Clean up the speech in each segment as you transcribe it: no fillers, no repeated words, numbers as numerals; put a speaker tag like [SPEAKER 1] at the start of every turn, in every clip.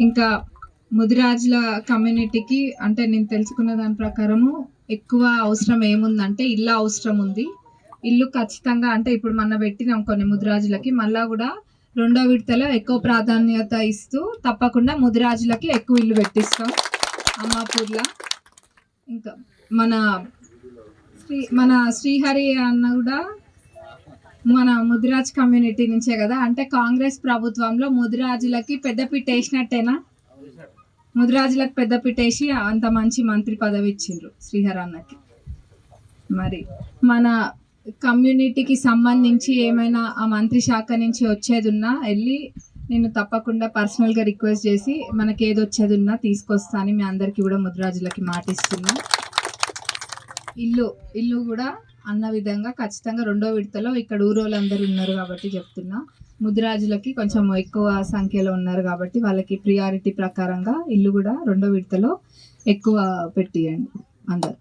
[SPEAKER 1] ఇంకా ముదిరాజుల కమ్యూనిటీకి అంటే నేను తెలుసుకున్న దాని ప్రకారము ఎక్కువ అవసరం ఏముందంటే ఇల్లు అవసరం ఉంది. ఇల్లు ఖచ్చితంగా అంటే ఇప్పుడు మన పెట్టినాం కొన్ని ముదిరాజులకి, మళ్ళా కూడా రెండో విడతలో ఎక్కువ ప్రాధాన్యత ఇస్తూ తప్పకుండా ముదిరాజులకి ఎక్కువ ఇల్లు పెట్టిస్తాం అమ్మాపూర్లో. ఇంకా మన మన శ్రీహరి అన్న కూడా మన ముదిరాజ్ కమ్యూనిటీ నుంచే కదా, అంటే కాంగ్రెస్ ప్రభుత్వంలో ముదిరాజులకి పెద్దపీట వేసినట్టేనా? ముదిరాజులకు పెద్దపీట వేసి అంత మంచి మంత్రి పదవి ఇచ్చిండ్రు శ్రీహరి అన్నకి. మరి మన కమ్యూనిటీకి సంబంధించి ఏమైనా ఆ మంత్రి శాఖ నుంచి వచ్చేది ఉన్నా వెళ్ళి నేను తప్పకుండా పర్సనల్గా రిక్వెస్ట్ చేసి మనకి ఏది వచ్చేది ఉన్నా తీసుకొస్తా అని మీ అందరికీ కూడా ముదిరాజులకి మాటిస్తున్నా. ఇల్లు కూడా అన్న విధంగా ఖచ్చితంగా రెండో విడతలో ఇక్కడ ఊరోళ్ళందరూ ఉన్నారు కాబట్టి చెప్తున్నా, ముదిరాజులకి కొంచెం ఎక్కువ సంఖ్యలో ఉన్నారు కాబట్టి వాళ్ళకి ప్రియారిటీ ప్రకారంగా ఇల్లు కూడా రెండో విడతలో ఎక్కువ పెట్టియండి అందరు.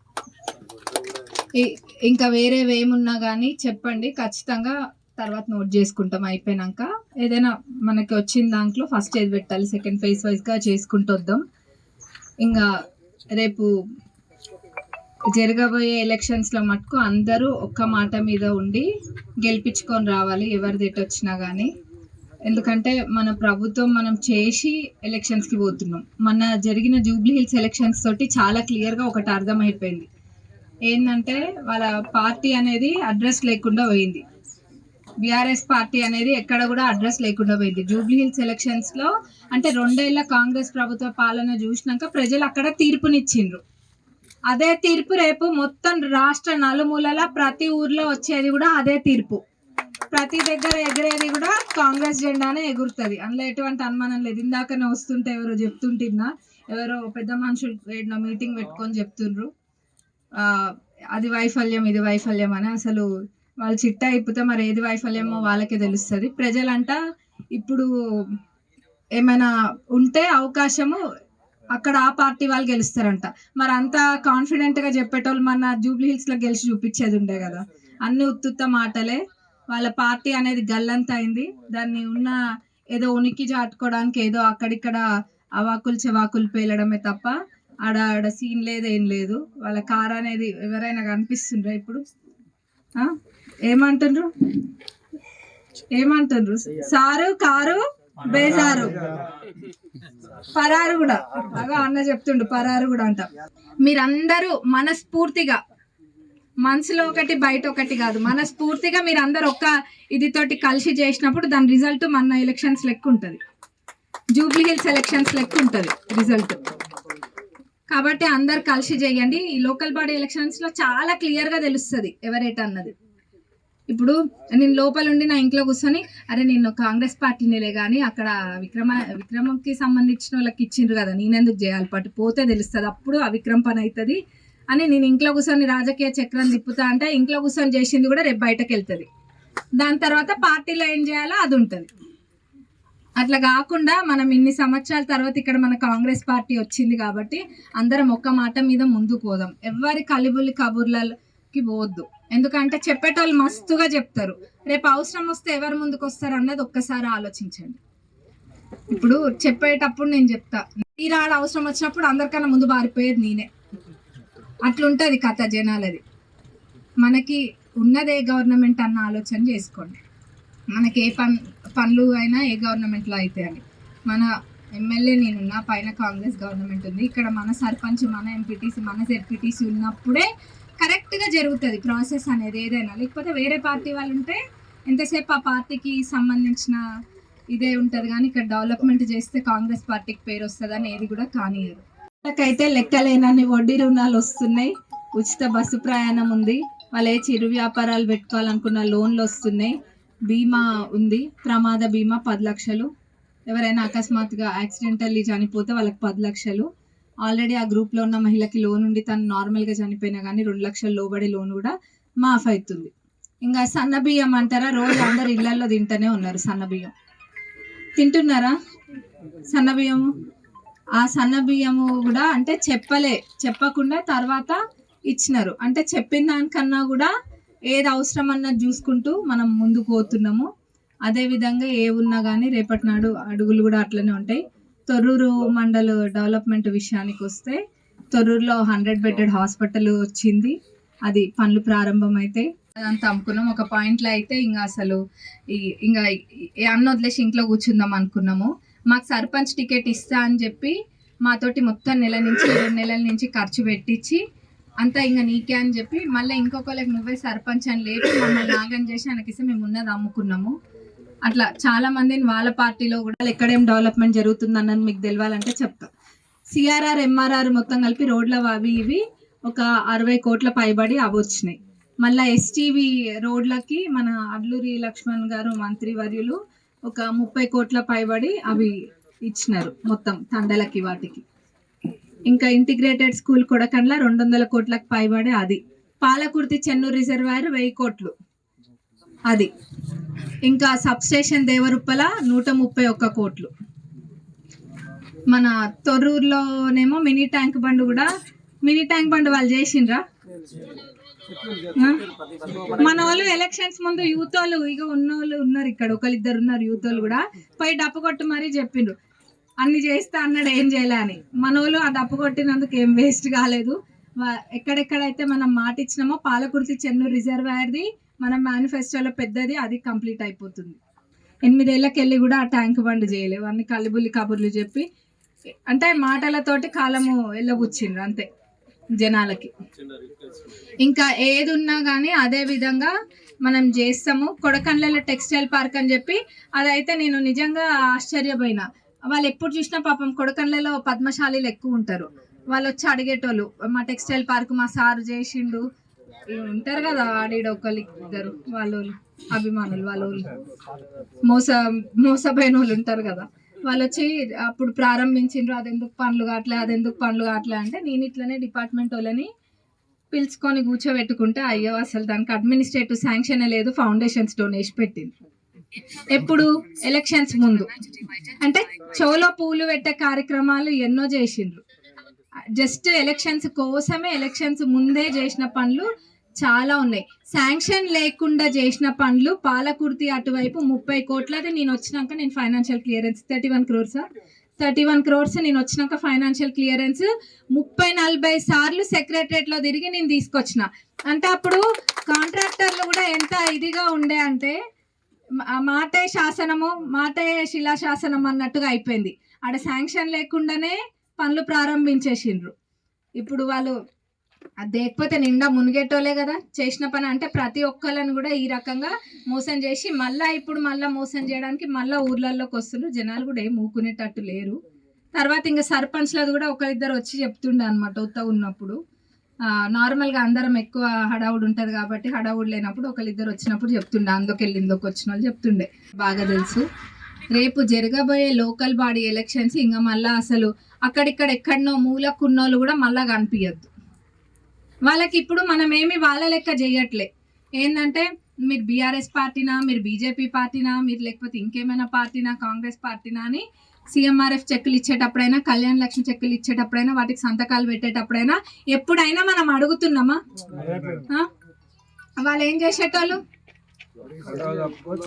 [SPEAKER 1] ఇంకా వేరేవేమున్నా కానీ చెప్పండి, ఖచ్చితంగా తర్వాత నోట్ చేసుకుంటాం. అయిపోయినాక ఏదైనా మనకి వచ్చిన దాంట్లో ఫస్ట్ ఏది పెట్టాలి సెకండ్ ఫేజ్ వైజ్గా చేసుకుంటూ వద్దాం. ఇంకా రేపు జరగబోయే ఎలక్షన్స్లో మటుకు అందరూ ఒక్క మాట మీద ఉండి గెలిపించుకొని రావాలి ఎవరిది ఎటు వచ్చినా కానీ. ఎందుకంటే మన ప్రభుత్వం మనం చేసి ఎలక్షన్స్కి పోతున్నాం. మన జరిగిన జూబ్లీ హిల్స్ ఎలక్షన్స్ తోటి చాలా క్లియర్గా ఒకటి అర్థమైపోయింది, ఏంటంటే వాళ్ళ పార్టీ అనేది అడ్రస్ లేకుండా పోయింది. బీఆర్ఎస్ పార్టీ అనేది ఎక్కడ కూడా అడ్రస్ లేకుండా పోయింది జూబ్లీ హిల్స్ ఎలక్షన్స్లో. అంటే 2 ఏళ్ల కాంగ్రెస్ ప్రభుత్వ పాలన చూసినాక ప్రజలు అక్కడ తీర్పునిచ్చిండ్రు. అదే తీర్పు రేపు మొత్తం రాష్ట్ర నలుమూలల ప్రతి ఊర్లో వచ్చేది కూడా అదే తీర్పు. ప్రతి దగ్గర ఎగిరేది కూడా కాంగ్రెస్ జెండానే ఎగురుతుంది, అందులో ఎటువంటి అనుమానం లేదు. ఇందాకనే వస్తుంటే ఎవరో చెప్తుంటున్నా, ఎవరో పెద్ద మనుషులు మీటింగ్ పెట్టుకొని చెప్తుండ్రు అది వైఫల్యం ఇది వైఫల్యం అని. అసలు వాళ్ళు చిట్టా ఇప్పితే మరి ఏది వైఫల్యమో వాళ్ళకే తెలుస్తుంది. ప్రజలంట ఇప్పుడు ఏమైనా ఉంటే అవకాశము అక్కడ ఆ పార్టీ వాళ్ళు గెలుస్తారంట. మరి అంత కాన్ఫిడెంట్గా చెప్పేటోళ్ళు మన జూబ్లీ హిల్స్లో గెలిచి చూపించేది ఉండే కదా. అన్ని ఉత్తుత్త మాటలే. వాళ్ళ పార్టీ అనేది గల్లంత అయింది. దాన్ని ఉన్న ఏదో ఉనికి చాటుకోవడానికి ఏదో అక్కడిక్కడ అవాకులు చెవాకులు పేలడమే తప్ప ఆడ సీన్ లేదు ఏం లేదు. వాళ్ళ కారు అనేది ఎవరైనా కనిపిస్తుండ్రా ఇప్పుడు? ఏమంటుండ్రు సారు కారు బేజారు పరారు కూడా. బాగా అన్న చెప్తుండు పరారు కూడా అంట. మీరందరూ మనస్ఫూర్తిగా, మనసులో ఒకటి బయట ఒకటి కాదు, మనస్ఫూర్తిగా మీరందరూ ఒక్క ఇది తోటి కలిసి చేసినప్పుడు దాని రిజల్ట్ మన ఎలక్షన్స్ లెక్క ఉంటుంది, జూబ్లీ హిల్స్ ఎలక్షన్స్ లెక్క ఉంటుంది రిజల్ట్. కాబట్టి అందరు కలిసి చేయండి. ఈ లోకల్ బాడీ ఎలక్షన్స్లో చాలా క్లియర్గా తెలుస్తుంది ఎవరేటన్నది. ఇప్పుడు నేను లోపల ఉండి నా ఇంట్లో కూర్చొని అరే నేను కాంగ్రెస్ పార్టీనేలే కానీ అక్కడ విక్రమంకి సంబంధించిన వాళ్ళకి ఇచ్చిండ్రు కదా నేనెందుకు చేయాలి, పట్టు పోతే తెలుస్తుంది అప్పుడు అవిక్రమ్ పని అవుతుంది అని నేను ఇంట్లో కూర్చొని రాజకీయ చక్రం తిప్పుతా అంటే ఇంట్లో కూర్చొని చేసింది కూడా రేపు బయటకు వెళ్తుంది. దాని తర్వాత పార్టీలో ఏం చేయాలో అది ఉంటుంది. అట్లా కాకుండా మనం ఇన్ని సంవత్సరాల తర్వాత ఇక్కడ మన కాంగ్రెస్ పార్టీ వచ్చింది కాబట్టి అందరం ఒక్క మాట మీద ముందుకు పోదాం. ఎవరి కలిబుల్లి కబుర్లకి పోవద్దు, ఎందుకంటే చెప్పేటోళ్ళు మస్తుగా చెప్తారు. రేపు అవసరం వస్తే ఎవరు ముందుకు వస్తారు అన్నది ఒక్కసారి ఆలోచించండి. ఇప్పుడు చెప్పేటప్పుడు నేను చెప్తా, తీరాడ అవసరం వచ్చినప్పుడు అందరికన్నా ముందు పారిపోయేది నేనే. అట్లుంటుంది కథ జనాలది. మనకి ఉన్నదే గవర్నమెంట్ అన్న ఆలోచన చేసుకోండి. మనకి ఏ పనులు అయినా ఏ గవర్నమెంట్లో అయితే అని. మన ఎమ్మెల్యే నేనున్నా, పైన కాంగ్రెస్ గవర్నమెంట్ ఉంది, ఇక్కడ మన సర్పంచ్ మన ఎంపీటీసీ మన జెడ్పీటీసీ ఉన్నప్పుడే కరెక్ట్గా జరుగుతుంది ప్రాసెస్ అనేది ఏదైనా. లేకపోతే వేరే పార్టీ వాళ్ళు ఉంటే ఎంతసేపు ఆ పార్టీకి సంబంధించిన ఇదే ఉంటుంది కానీ ఇక్కడ డెవలప్మెంట్ చేస్తే కాంగ్రెస్ పార్టీకి పేరు వస్తుందని ఏది కూడా కానియరు. వాళ్ళకైతే లెక్కలేనన్ని వడ్డీ రుణాలు వస్తున్నాయి, ఉచిత బస్సు ప్రయాణం ఉంది, వాళ్ళు ఏ చిరు వ్యాపారాలు పెట్టుకోవాలనుకున్న లోన్లు వస్తున్నాయి, బీమా ఉంది, ప్రమాద బీమా 10 లక్షలు, ఎవరైనా అకస్మాత్తుగా యాక్సిడెంటల్లీ చనిపోతే వాళ్ళకి 10 లక్షలు. ఆల్రెడీ ఆ గ్రూప్లో ఉన్న మహిళకి లోన్ ఉండి తను నార్మల్గా చనిపోయినా కానీ 2 లక్షల లోబడి లోన్ కూడా మాఫ్ అవుతుంది. ఇంకా సన్న బియ్యం అంటారా, రోజు అందరు ఇళ్లలో తింటూనే ఉన్నారు. సన్న బియ్యం తింటున్నారా? సన్న బియ్యము, ఆ సన్న బియ్యము కూడా అంటే చెప్పకుండా తర్వాత ఇచ్చినారు. అంటే చెప్పిన దానికన్నా కూడా ఏది అవసరం అన్నది చూసుకుంటూ మనం ముందుకు పోతున్నాము. అదేవిధంగా ఏ ఉన్నా కానీ రేపటి నాడు అడుగులు కూడా అట్లనే ఉంటాయి. తొర్రూరు మండల డెవలప్మెంట్ విషయానికి వస్తే తొర్రూరులో 100 బెడెడ్ హాస్పిటల్ వచ్చింది. అది పనులు ప్రారంభమైతే అదంతా అమ్ముకున్నాం. ఒక పాయింట్లో అయితే ఇంకా అసలు ఇంకా అన్న వదిలేసి ఇంట్లో కూర్చుందాం అనుకున్నాము. మాకు సర్పంచ్ టికెట్ ఇస్తా అని చెప్పి మాతోటి మొత్తం 2 నెలల నుంచి ఖర్చు పెట్టించి అంతా ఇంకా నీకే అని చెప్పి మళ్ళీ ఇంకొకరికి నువ్వే సర్పంచ్ అని లేపి మమ్మల్ని నాగం చేసి ఆయనకిస్తే మేము ఉన్నది అమ్ముకున్నాము. అట్లా చాలా మందిని వాళ్ళ పార్టీలో కూడా ఎక్కడేం డెవలప్మెంట్ జరుగుతుంది అన్నది మీకు తెలియాలంటే చెప్తా. సిఆర్ఆర్ ఎంఆర్ఆర్ మొత్తం కలిపి రోడ్ల అవి ఇవి ఒక 60 కోట్ల పైబడి అవి వచ్చినాయి. మళ్ళీ ఎస్టీవీ రోడ్లకి మన అడ్లూరి లక్ష్మణ్ గారు మంత్రి వర్యులు ఒక 30 కోట్ల పైబడి అవి ఇచ్చినారు మొత్తం తండలకి వాటికి. ఇంకా ఇంటిగ్రేటెడ్ స్కూల్ కొడకండ్ల 200 కోట్లకు పైబడి అది. పాలకుర్తి చెన్నూరు రిజర్వాయర్ 1000 కోట్లు అది. ఇంకా సబ్ స్టేషన్ దేవరుప్పల 131 కోట్లు. మన తొర్రూరులోనేమో మినీ ట్యాంక్ బండ్ వాళ్ళు చేసిండ్రా. మన వాళ్ళు ఎలక్షన్స్ ముందు యూత్ వాళ్ళు ఇక ఉన్నోళ్ళు ఉన్నారు ఇక్కడ, ఒకరిద్దరు ఉన్నారు యూత్ వాళ్ళు కూడా పోయి డప్పు కొట్టు మరీ చెప్పిండ్రు అన్ని చేస్తా అన్నాడు, ఏం చేయలే అని. మన వాళ్ళు ఆ డప్పు కొట్టినందుకు ఏం వేస్ట్ కాలేదు. ఎక్కడెక్కడైతే మనం మాట ఇచ్చినామో పాలకుర్తి చెన్నూరు రిజర్వాయర్ది మన మేనిఫెస్టోలో పెద్దది, అది కంప్లీట్ అయిపోతుంది. 8 ఏళ్ళకెళ్ళి కూడా ఆ ట్యాంక్ బండ్ చేయలేవు. అన్ని కల్లిబుల్లి కబుర్లు చెప్పి అంటే మాటలతోటి కాలము వెళ్ళబుచ్చిండ్రు అంతే జనాలకి. ఇంకా ఏది ఉన్నా కానీ అదే విధంగా మనం చేస్తాము. కొడకండ్లలో టెక్స్టైల్ పార్క్ అని చెప్పి అదైతే నేను నిజంగా ఆశ్చర్యపోయినా. వాళ్ళు ఎప్పుడు చూసినా పాపం కొడకండ్లలో పద్మశాలీలు ఎక్కువ ఉంటారు. వాళ్ళు వచ్చి అడిగేటోళ్ళు మా టెక్స్టైల్ పార్క్ మా సారు చేసిండు ఉంటారు కదా, ఆడిడ ఒకళ్ళు ఇద్దరు వాళ్ళు అభిమానులు వాళ్ళు మోసపోయిన వాళ్ళు ఉంటారు కదా, వాళ్ళు వచ్చి అప్పుడు ప్రారంభించిండ్రు అదెందుకు పనులు కావట్లే అంటే నేను ఇట్లనే డిపార్ట్మెంట్ వాళ్ళని పిలుచుకొని కూర్చోబెట్టుకుంటే అయ్యో అసలు దానికి అడ్మినిస్ట్రేటివ్ శాంక్షన్ లేదు, ఫౌండేషన్స్ డొనేషన్ పెట్టింది. ఎప్పుడు ఎలక్షన్స్ ముందు అంటే చెవులో పూలు పెట్టే కార్యక్రమాలు ఎన్నో చేసిండ్రు. జస్ట్ ఎలక్షన్స్ కోసమే ఎలక్షన్స్ ముందే చేసిన పనులు చాలా ఉన్నాయి. శాంక్షన్ లేకుండా చేసిన పనులు పాలకుర్తి అటువైపు 30 కోట్లది నేను వచ్చినాక నేను ఫైనాన్షియల్ క్లియరెన్స్ 31 క్రోర్స్ నేను వచ్చినాక ఫైనాన్షియల్ క్లియరెన్స్ 30-40 సార్లు సెక్రటరేట్ లో తిరిగి నేను తీసుకొచ్చిన. అంటే అప్పుడు కాంట్రాక్టర్లు కూడా ఎంత ఇదిగా ఉండే అంటే మాటే శాసనము మాటే శిలాశాసనం అన్నట్టుగా అయిపోయింది. ఆడ శాంక్షన్ లేకుండానే పనులు ప్రారంభించేసిండ్రు. ఇప్పుడు వాళ్ళు లేకపోతే నిండా మునిగేటోలే కదా చేసిన పని. అంటే ప్రతి ఒక్కళ్ళని కూడా ఈ రకంగా మోసం చేసి మళ్ళీ మోసం చేయడానికి మళ్ళీ ఊర్లలోకి వస్తుండ్రు. జనాలు కూడా ఏం ఊకునేటట్టు లేరు. తర్వాత ఇంకా సర్పంచ్లది కూడా ఒకరిద్దరు వచ్చి చెప్తుండే అనమాట. ఉత్త ఉన్నప్పుడు నార్మల్గా అందరం ఎక్కువ హడావుడు ఉంటుంది కాబట్టి హడావుడు లేనప్పుడు ఒకరిద్దరు వచ్చినప్పుడు చెప్తుండే, అందుకెళ్ళి ఇందుకు వచ్చిన వాళ్ళు చెప్తుండే బాగా తెలుసు. రేపు జరగబోయే లోకల్ బాడీ ఎలక్షన్స్ ఇంకా మళ్ళీ అసలు అక్కడిక్కడ ఎక్కడనో మూలకున్నోళ్ళు కూడా మళ్ళీ కనిపించద్దు వాళ్ళకి. ఇప్పుడు మనం ఏమి వాళ్ళ లెక్క చేయట్లే. ఏంటంటే మీరు బీఆర్ఎస్ పార్టీనా, మీరు బీజేపీ పార్టీనా, మీరు లేకపోతే ఇంకేమైనా పార్టీనా, కాంగ్రెస్ పార్టీనా అని సీఎంఆర్ఎఫ్ చెక్కులు ఇచ్చేటప్పుడైనా, కళ్యాణ లక్ష్మి చెక్కులు ఇచ్చేటప్పుడైనా, వాటికి సంతకాలు పెట్టేటప్పుడైనా ఎప్పుడైనా మనం అడుగుతున్నామా? వాళ్ళు ఏం చేసేటోళ్ళు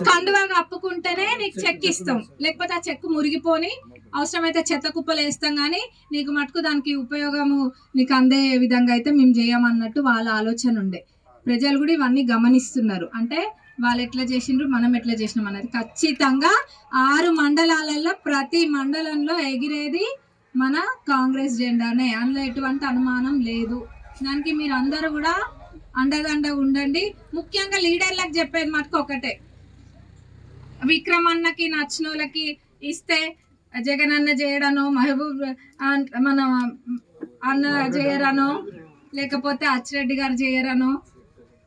[SPEAKER 1] కండువాగా అప్పుకుంటేనే నీకు చెక్ ఇస్తాం, లేకపోతే ఆ చెక్కు మురిగిపోని అవసరమైతే చెత్త కుప్పలు వేస్తాం, కానీ నీకు మటుకు దానికి ఉపయోగము నీకు అందే విధంగా అయితే మేము చేయమన్నట్టు వాళ్ళ ఆలోచన ఉండే. ప్రజలు కూడా ఇవన్నీ గమనిస్తున్నారు. అంటే వాళ్ళు ఎట్లా చేసిండ్రు, మనం ఎట్లా చేసినాం అన్నది. ఖచ్చితంగా 6 మండలాలలో ప్రతి మండలంలో ఎగిరేది మన కాంగ్రెస్ జెండానే, అందులో ఎటువంటి అనుమానం లేదు. దానికి మీరు అందరూ కూడా అండదండ ఉండండి. ముఖ్యంగా లీడర్లకు చెప్పేది మటుకు ఒకటే, విక్రమన్నకి నచ్చిన వాళ్ళకి ఇస్తే జగన్ అన్న చేయడనో, మహబూబ్ మన అన్న చేయరనో, లేకపోతే అచ్చిరెడ్డి గారు చేయరనో,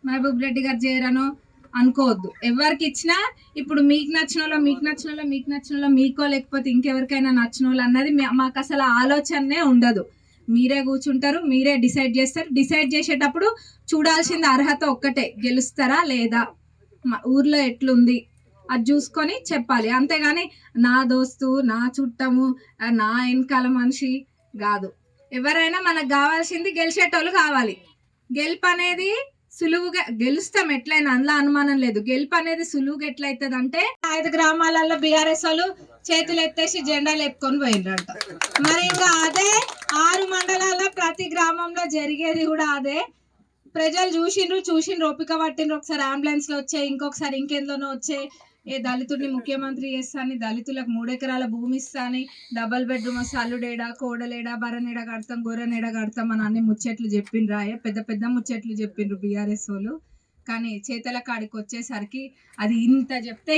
[SPEAKER 1] మహబూబ్ రెడ్డి గారు చేయరనో అనుకోవద్దు. ఎవరికి ఇచ్చినా ఇప్పుడు మీకు నచ్చిన వాళ్ళు మీకో లేకపోతే ఇంకెవరికైనా నచ్చిన వాళ్ళు అన్నది మాకు అసలు ఆలోచనే ఉండదు. మీరే కూర్చుంటారు, మీరే డిసైడ్ చేస్తారు. డిసైడ్ చేసేటప్పుడు చూడాల్సింది అర్హత ఒక్కటే, గెలుస్తారా లేదా, ఊర్లో ఎట్లుంది అది చూసుకొని చెప్పాలి. అంతేగాని నా దోస్తు, నా చుట్టము, నా వెనకాల మనిషి కాదు. ఎవరైనా మనకు కావాల్సింది గెలిచేటోళ్ళు కావాలి. గెలుపు అనేది సులువుగా గెలుస్తాం ఎట్లయినా, అందులో అనుమానం లేదు. గెలుపు అనేది సులువుగా ఎట్లయితుంది అంటే 5 గ్రామాలలో బీఆర్ఎస్ వాళ్ళు చేతులు ఎత్తేసి జెండాలు ఎత్తుకొని పోయిండ్రంట. మరి ఇంకా అదే 6 మండలాల్లో ప్రతి గ్రామంలో జరిగేది కూడా అదే. ప్రజలు చూసిండ్రు ఓపిక పట్టిండ్రు. ఒకసారి అంబులెన్స్ లో వచ్చే, ఇంకొకసారి ఇంకెందులోనో వచ్చే, ఏ దళితుడిని ముఖ్యమంత్రి చేస్తాని, దళితులకు 3 ఎకరాల భూమి ఇస్తాని, డబల్ బెడ్రూమ్ అల్లుడేడా, కోడలేడా, బరనేడా కడతాం, గొర్రెనేడా కడతాం అని అన్ని ముచ్చట్లు చెప్పిండ్రు. పెద్ద పెద్ద ముచ్చట్లు చెప్పిండ్రు బీఆర్ఎస్ వాళ్ళు. కానీ చేతల కాడికి వచ్చేసరికి అది ఇంత చెప్తే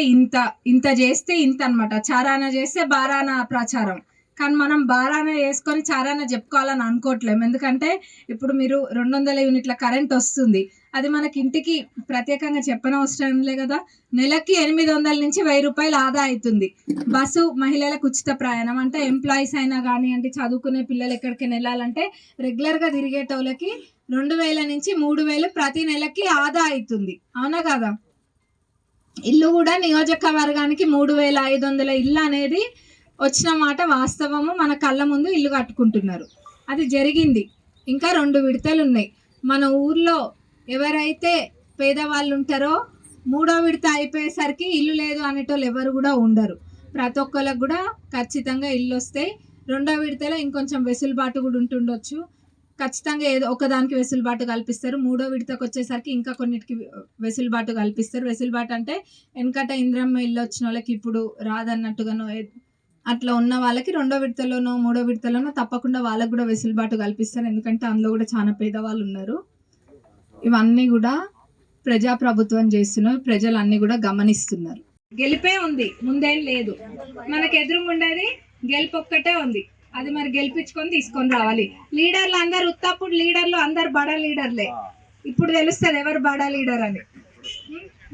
[SPEAKER 1] ఇంత చేస్తే ఇంత అనమాట. చారాన చేస్తే బారాన ప్రచారం. కానీ మనం బారాన వేసుకొని చారాన చెప్పుకోవాలని అనుకోవట్లేము. ఎందుకంటే ఇప్పుడు మీరు 200 యూనిట్ల కరెంట్ వస్తుంది, అది మనకి ఇంటికి ప్రత్యేకంగా చెప్పనవసరం లే కదా. నెలకి 800 నుంచి 1000 రూపాయలు ఆదా అవుతుంది. బస్సు మహిళలకు ఉచిత ప్రయాణం అంటే ఎంప్లాయీస్ అయినా కానివ్వండి, చదువుకునే పిల్లలు ఎక్కడికి వెళ్ళాలంటే రెగ్యులర్గా తిరిగేటోళ్ళకి 2000 నుంచి 3000 ప్రతి నెలకి ఆదా అవుతుంది. అవునా కదా. ఇల్లు కూడా నియోజకవర్గానికి 3500 ఇల్లు అనేది వచ్చిన మాట వాస్తవము. మన కళ్ళ ముందు ఇల్లు కట్టుకుంటున్నారు, అది జరిగింది. ఇంకా 2 విడతలు ఉన్నాయి. మన ఊర్లో ఎవరైతే పేదవాళ్ళు ఉంటారో 3వ విడత అయిపోయేసరికి ఇల్లు లేదు అనేటోళ్ళు ఎవరు కూడా ఉండరు. ప్రతి ఒక్కరికి కూడా ఖచ్చితంగా ఇల్లు వస్తాయి. 2వ విడతలో ఇంకొంచెం వెసులుబాటు కూడా ఉంటుండొచ్చు. ఖచ్చితంగా ఏదో ఒకదానికి వెసులుబాటు కల్పిస్తారు. 3వ విడతకు వచ్చేసరికి ఇంకా కొన్నిటికి వెసులుబాటు కల్పిస్తారు. వెసులుబాటు అంటే వెనకట ఇంద్రమ్మ ఇల్లు వచ్చిన వాళ్ళకి ఇప్పుడు రాదన్నట్టుగానో అట్లా ఉన్న వాళ్ళకి 2వ విడతలోనో 3వ విడతలోనో తప్పకుండా వాళ్ళకు కూడా వెసులుబాటు కల్పిస్తారు. ఎందుకంటే అందులో కూడా చాలా పేదవాళ్ళు ఉన్నారు. ఇవన్నీ కూడా ప్రజాప్రభుత్వం చేస్తున్నారు, ప్రజలు అన్ని కూడా గమనిస్తున్నారు. గెలిపే ఉంది, ముందేం లేదు. మనకు ఎదురుగుండేది గెలుపు ఒక్కటే ఉంది. అది మరి గెలిపించుకొని తీసుకొని రావాలి. లీడర్లు అందరు ఉత్తప్పుడు లీడర్లు అందరు బడా లీడర్లే. ఇప్పుడు తెలుస్తుంది ఎవరు బడా లీడర్ అని.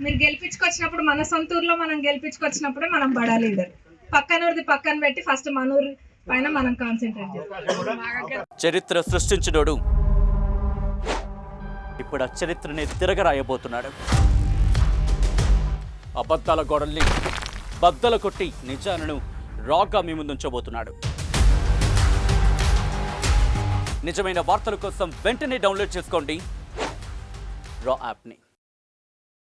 [SPEAKER 1] మీరు గెలిపించుకొచ్చినప్పుడు మన సొంత ఊర్లో మనం గెలిపించుకొచ్చినప్పుడే మనం బడా లీడర్. పక్కనూరిది పక్కన పెట్టి ఫస్ట్ మనూరు పైన మనం కాన్సన్ట్రేట్ చేస్తాం.
[SPEAKER 2] చరిత్ర సృష్టించినోడు ఇప్పుడు ఆ చరిత్రని తిరగరాయబోతున్నాడు. అబద్ధాల గోడల్ని బద్దలు కొట్టి నిజాలను రాగా మీ ముందుంచబోతున్నాడు. నిజమైన వార్తల కోసం వెంటనే డౌన్లోడ్ చేసుకోండి రా యాప్ని.